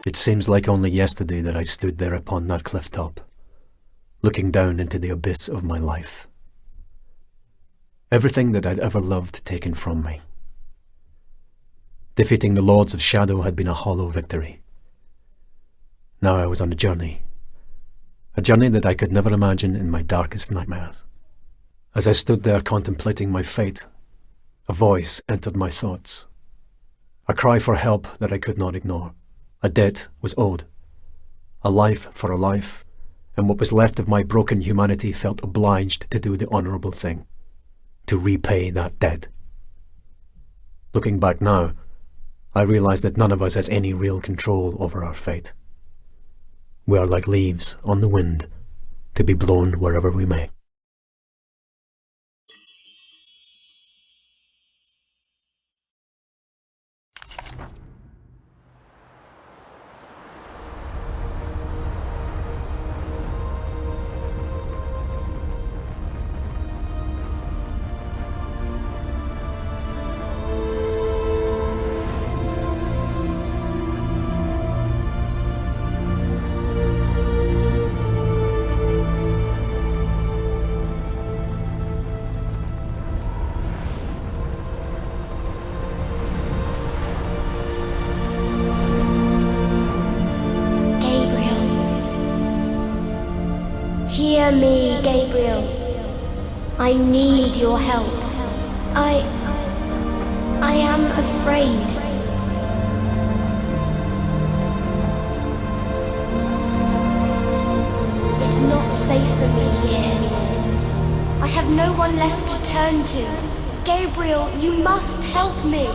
It seems like only yesterday that I stood there upon that cliff top, looking down into the abyss of my life. Everything that I'd ever loved taken from me. Defeating the Lords of Shadow had been a hollow victory. Now I was on a journey that I could never imagine in my darkest nightmares. As I stood there contemplating my fate, a voice entered my thoughts. A cry for help that I could not ignore. A debt was owed. A life for a life, and what was left of my broken humanity felt obliged to do the honourable thing, to repay that debt. Looking back now, I realise that none of us has any real control over our fate. We are like leaves on the wind, to be blown wherever we may. Hear me, Gabriel. I need your help. I am afraid. It's not safe for me here anymore. I have no one left to turn to. Gabriel, you must help me.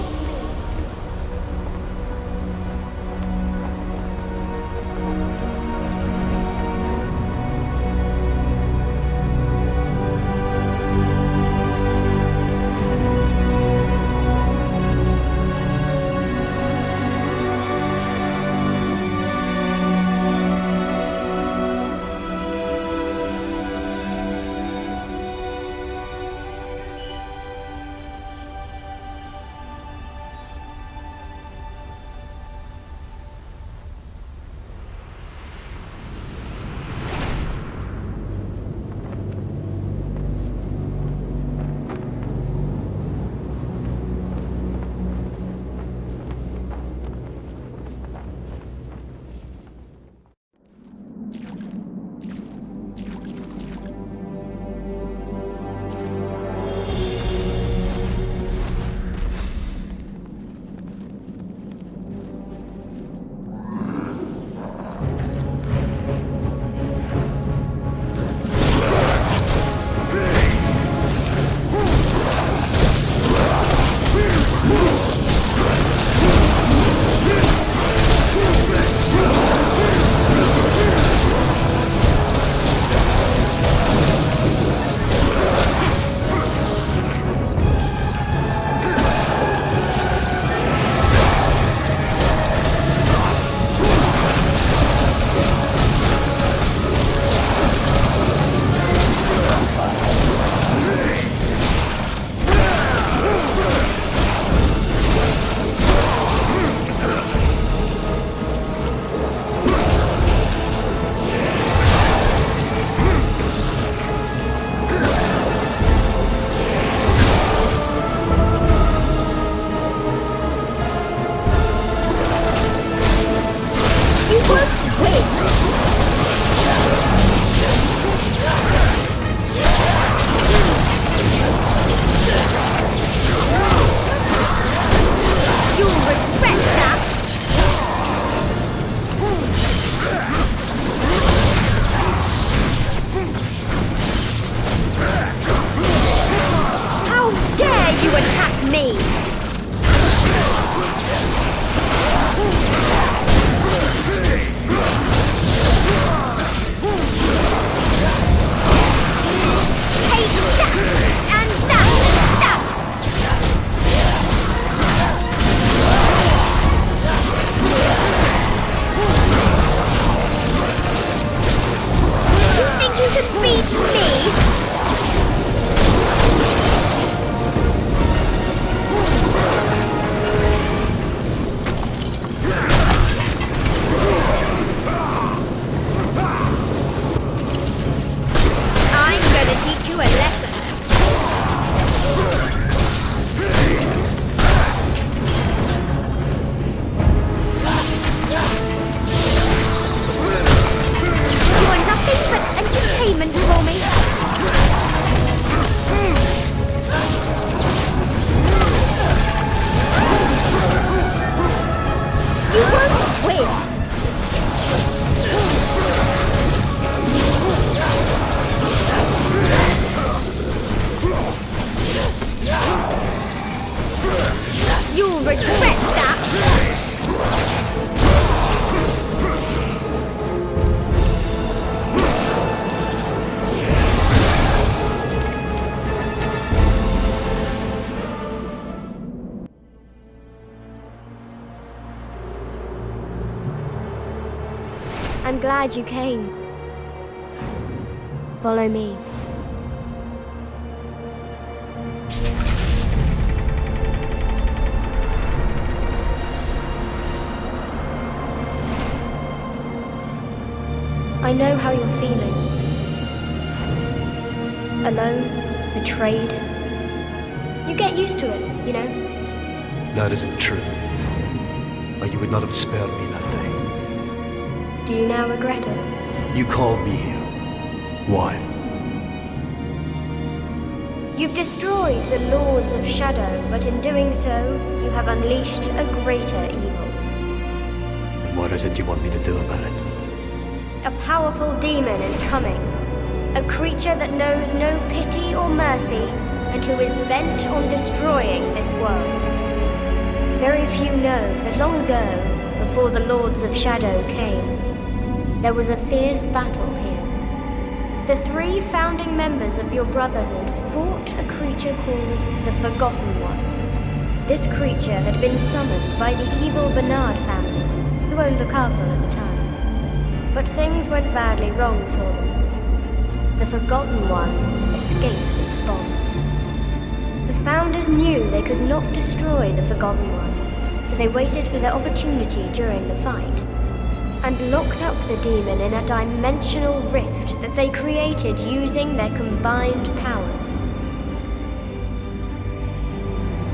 regret that! I'm glad you came. Follow me. I know how you're feeling. Alone, betrayed. You get used to it, you know? That isn't true. Or you would not have spared me that day. Do you now regret it? You called me here. Why? You've destroyed the Lords of Shadow, but in doing so, you have unleashed a greater evil. And what is it you want me to do about it? A powerful demon is coming. A creature that knows no pity or mercy, and who is bent on destroying this world. Very few know that long ago, before the Lords of Shadow came, there was a fierce battle here. The 3 founding members of your brotherhood fought a creature called the Forgotten One. This creature had been summoned by the evil Bernard family, who owned the castle at the time. But things went badly wrong for them. The Forgotten One escaped its bonds. The founders knew they could not destroy the Forgotten One, so they waited for their opportunity during the fight, and locked up the demon in a dimensional rift that they created using their combined powers.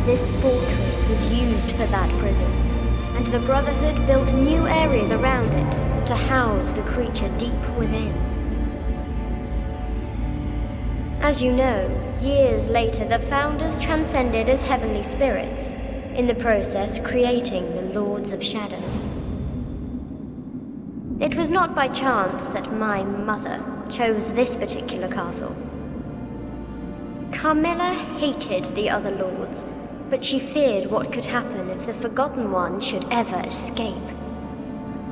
This fortress was used for that prison, and the Brotherhood built new areas around it to house the creature deep within. As you know, years later the founders transcended as heavenly spirits, in the process creating the Lords of Shadow. It was not by chance that my mother chose this particular castle. Carmilla hated the other lords, but she feared what could happen if the Forgotten One should ever escape.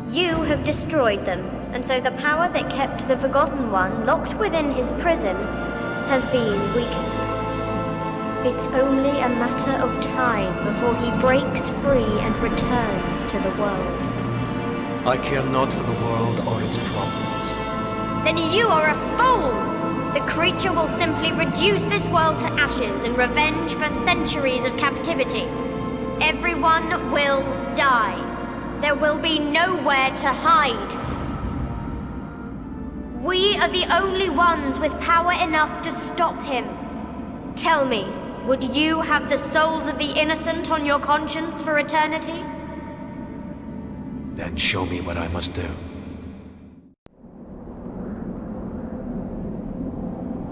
You have destroyed them, and so the power that kept the Forgotten One locked within his prison has been weakened. It's only a matter of time before he breaks free and returns to the world. I care not for the world or its problems. Then you are a fool! The creature will simply reduce this world to ashes in revenge for centuries of captivity. Everyone will die. There will be nowhere to hide. We are the only ones with power enough to stop him. Tell me, would you have the souls of the innocent on your conscience for eternity? Then show me what I must do.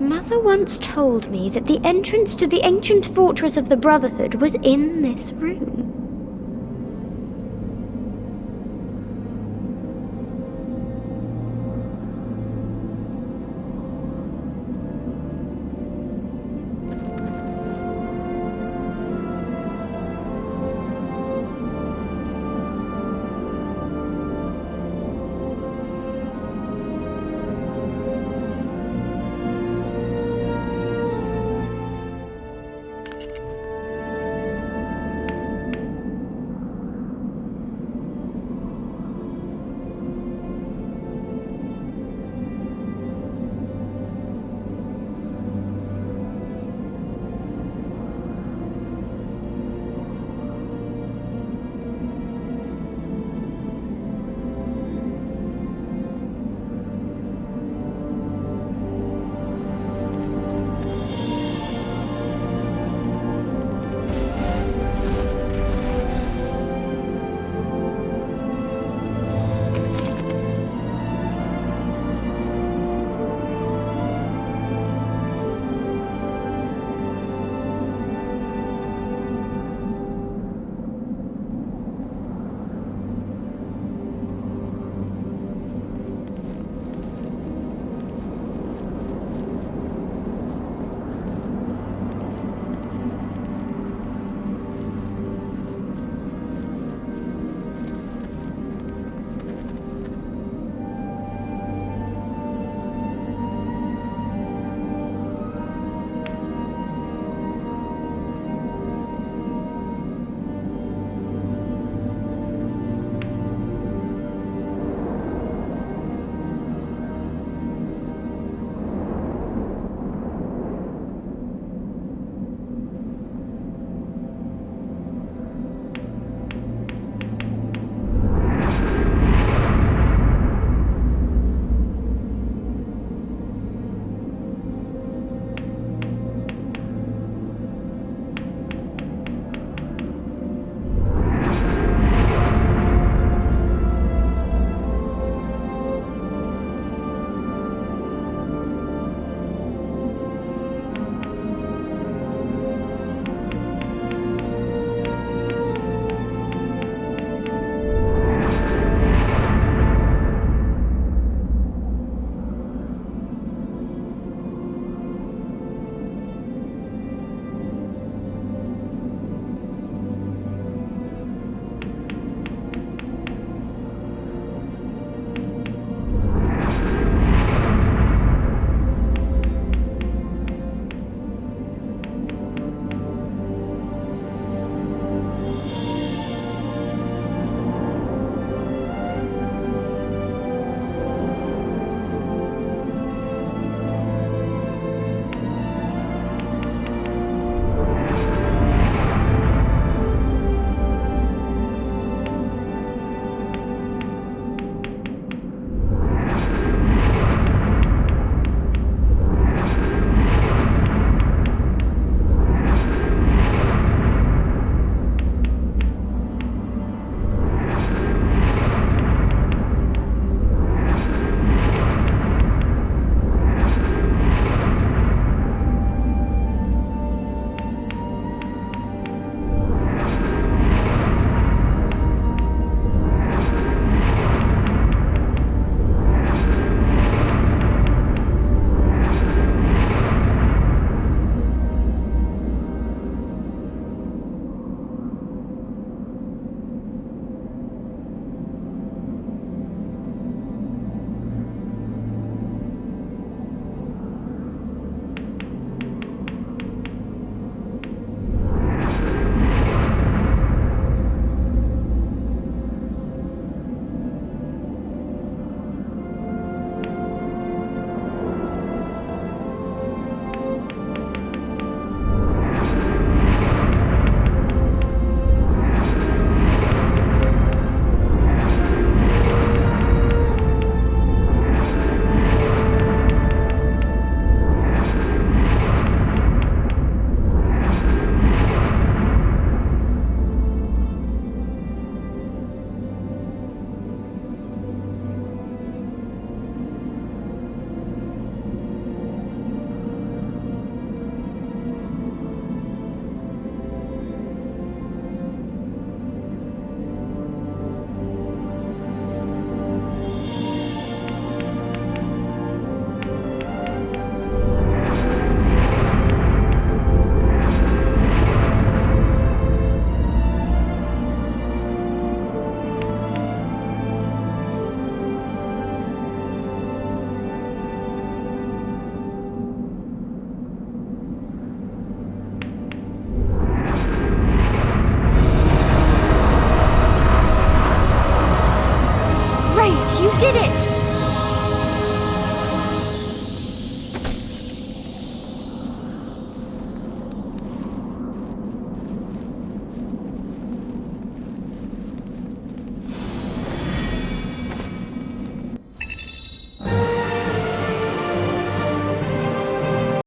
Mother once told me that the entrance to the ancient fortress of the Brotherhood was in this room.